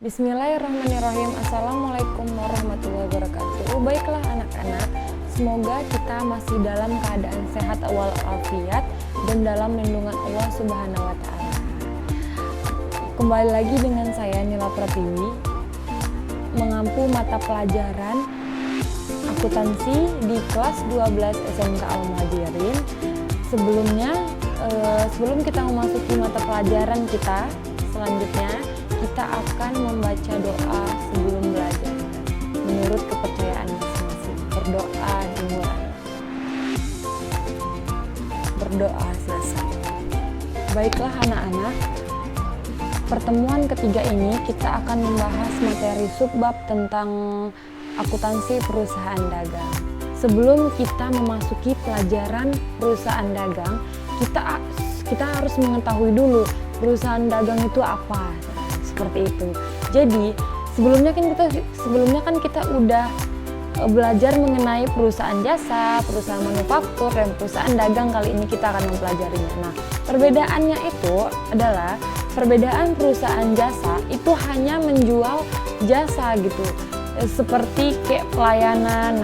Bismillahirrahmanirrahim. Assalamualaikum warahmatullahi wabarakatuh. Baiklah anak-anak, semoga kita masih dalam keadaan sehat walafiat dan dalam lindungan Allah Subhanahu wa Ta'ala. Kembali lagi dengan saya Nila Pratiwi, mengampu mata pelajaran akuntansi di kelas 12 SMK Al-Muhajirin. Sebelum kita memasuki mata pelajaran kita selanjutnya, kita akan membaca doa sebelum belajar menurut kepercayaan masing-masing. Berdoa dimulai, berdoa selesai. Baiklah anak-anak, pertemuan ketiga ini kita akan membahas materi subbab tentang akuntansi perusahaan dagang. Sebelum kita memasuki pelajaran perusahaan dagang, kita harus mengetahui dulu perusahaan dagang itu apa. Seperti itu. Jadi sebelumnya kan kita udah belajar mengenai perusahaan jasa, perusahaan manufaktur, dan perusahaan dagang. Kali ini kita akan mempelajarinya. Nah, perbedaannya itu adalah perbedaan perusahaan jasa itu hanya menjual jasa gitu. Seperti kayak pelayanan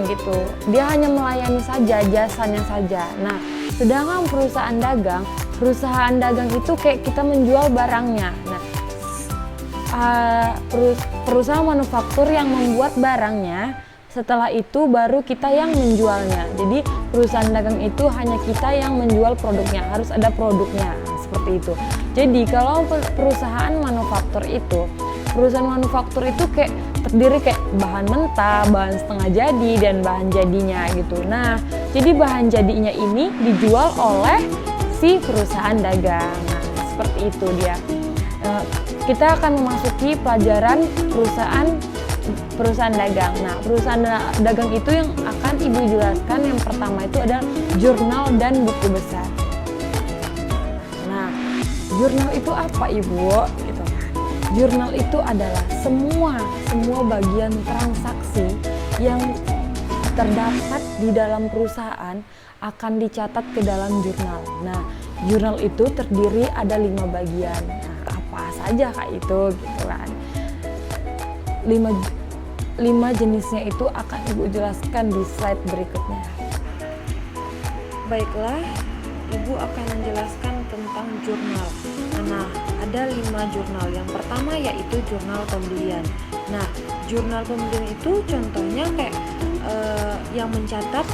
gitu. Dia hanya melayani saja, jasanya saja. Nah, sedangkan perusahaan dagang itu kayak kita menjual barangnya. Nah, perusahaan manufaktur yang membuat barangnya, setelah itu baru kita yang menjualnya. Jadi perusahaan dagang itu hanya kita yang menjual produknya, harus ada produknya, seperti itu. Jadi kalau perusahaan manufaktur itu kayak terdiri kayak bahan mentah, bahan setengah jadi, dan bahan jadinya gitu. Nah, jadi bahan jadinya ini dijual oleh si perusahaan dagang. Nah, seperti itu dia. Kita akan memasuki pelajaran perusahaan dagang. Nah, perusahaan dagang itu yang akan Ibu jelaskan yang pertama itu adalah jurnal dan buku besar. Nah, jurnal itu apa Ibu? Gitu. Jurnal itu adalah semua bagian transaksi yang terdapat di dalam perusahaan akan dicatat ke dalam jurnal. Nah, jurnal itu terdiri ada 5 bagian. Nah, apa saja Kak itu gitu kan. 5 jenisnya itu akan Ibu jelaskan di slide berikutnya. Baiklah, Ibu akan menjelaskan tentang jurnal. Nah, ada 5 jurnal. Yang pertama yaitu jurnal pembelian. Nah, jurnal pembelian itu contohnya kayak yang mencatat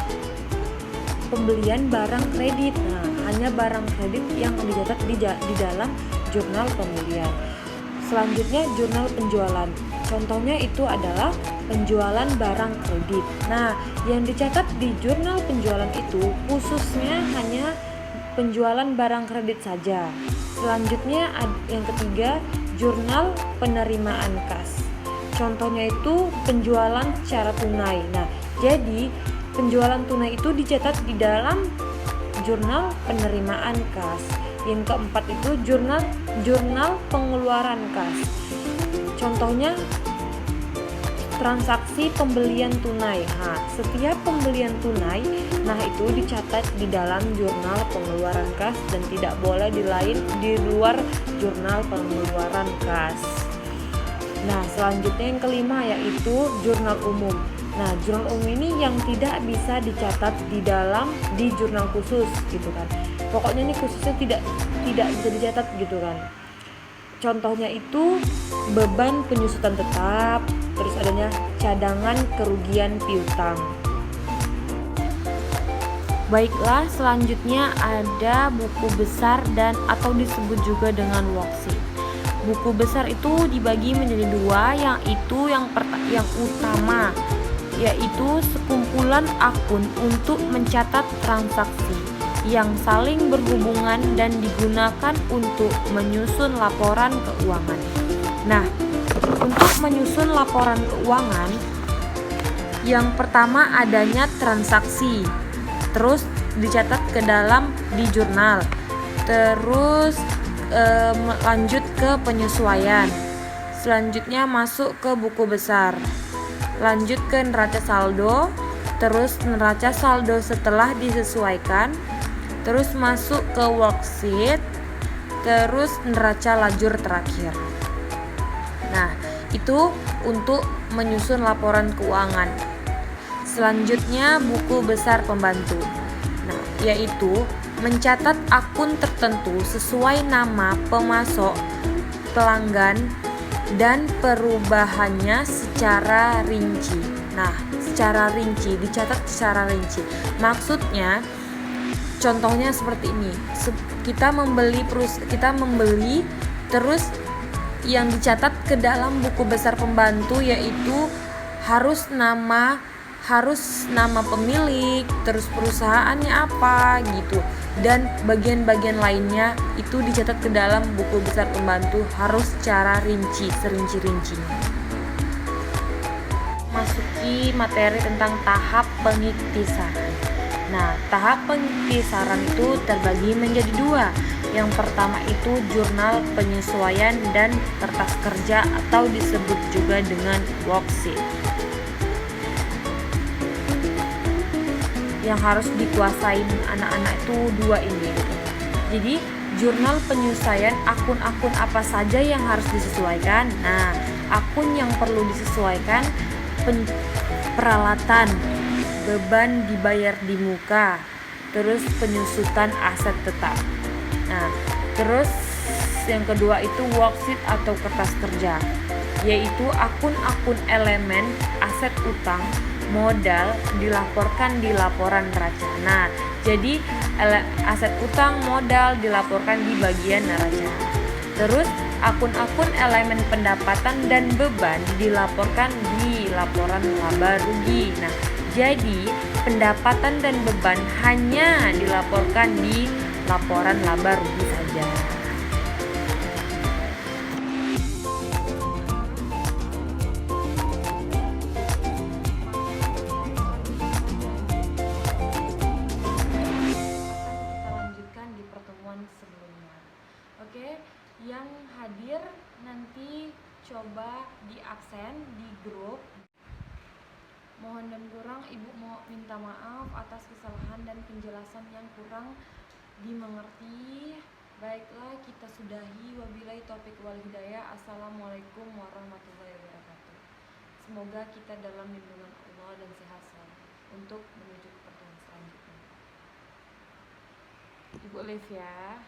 pembelian barang kredit. Nah, hanya barang kredit yang dicatat di dalam jurnal pembelian. Selanjutnya jurnal penjualan. Contohnya itu adalah penjualan barang kredit. Nah, yang dicatat di jurnal penjualan itu khususnya hanya penjualan barang kredit saja. Selanjutnya yang ketiga, jurnal penerimaan kas. Contohnya itu penjualan secara tunai. Nah, jadi penjualan tunai itu dicatat di dalam jurnal penerimaan kas. Yang keempat itu jurnal pengeluaran kas. Contohnya transaksi pembelian tunai. Nah, setiap pembelian tunai, nah itu dicatat di dalam jurnal pengeluaran kas dan tidak boleh di luar jurnal pengeluaran kas. Nah, selanjutnya yang kelima yaitu jurnal umum. Nah, jurnal umum ini yang tidak bisa dicatat di jurnal khusus gitu kan. Pokoknya ini khususnya tidak bisa dicatat gitu kan. Contohnya itu beban penyusutan tetap, terus adanya cadangan kerugian piutang. Baiklah, selanjutnya ada buku besar dan atau disebut juga dengan worksheet. Buku besar itu dibagi menjadi 2, yaitu yang utama yaitu sekumpulan akun untuk mencatat transaksi yang saling berhubungan dan digunakan untuk menyusun laporan keuangan. Nah, untuk menyusun laporan keuangan, yang pertama adanya transaksi, terus dicatat di jurnal, terus lanjut ke penyesuaian, selanjutnya masuk ke buku besar, lanjut ke neraca saldo, terus neraca saldo setelah disesuaikan, terus masuk ke worksheet, terus neraca lajur terakhir. Itu untuk menyusun laporan keuangan. Selanjutnya buku besar pembantu. Nah, yaitu mencatat akun tertentu sesuai nama pemasok, pelanggan, dan perubahannya secara rinci. Nah, secara rinci, dicatat secara rinci. Maksudnya, contohnya seperti ini. Kita membeli terus yang dicatat ke dalam buku besar pembantu yaitu harus nama pemilik, terus perusahaannya apa gitu, dan bagian-bagian lainnya itu dicatat ke dalam buku besar pembantu harus secara rinci, serinci-rincinya. Masuki materi tentang tahap pengiktisaran. Nah, tahap pengiktisaran itu terbagi menjadi dua. Yang pertama itu jurnal penyesuaian dan kertas kerja atau disebut juga dengan worksheet. Yang harus dikuasain anak-anak itu dua ini gitu. Jadi jurnal penyesuaian akun-akun apa saja yang harus disesuaikan. Nah, akun yang perlu disesuaikan peralatan, beban dibayar di muka, terus penyusutan aset tetap. Nah, terus yang kedua itu worksheet atau kertas kerja, yaitu akun-akun elemen aset utang modal dilaporkan di laporan neraca. Nah, jadi aset utang modal dilaporkan di bagian neraca. Terus akun-akun elemen pendapatan dan beban dilaporkan di laporan laba rugi. Nah, jadi pendapatan dan beban hanya dilaporkan di laporan laba rugi saja. Oke, yang hadir nanti coba di absen di grup. Mohon dan kurang Ibu mau minta maaf atas kesalahan dan penjelasan yang kurang dimengerti. Baiklah, kita sudahi. Wabillahi taufiq wal hidayah. Assalamualaikum warahmatullahi wabarakatuh. Semoga kita dalam lindungan Allah dan sehat selalu untuk menuju ke pertemuan selanjutnya. Ibu Olivia.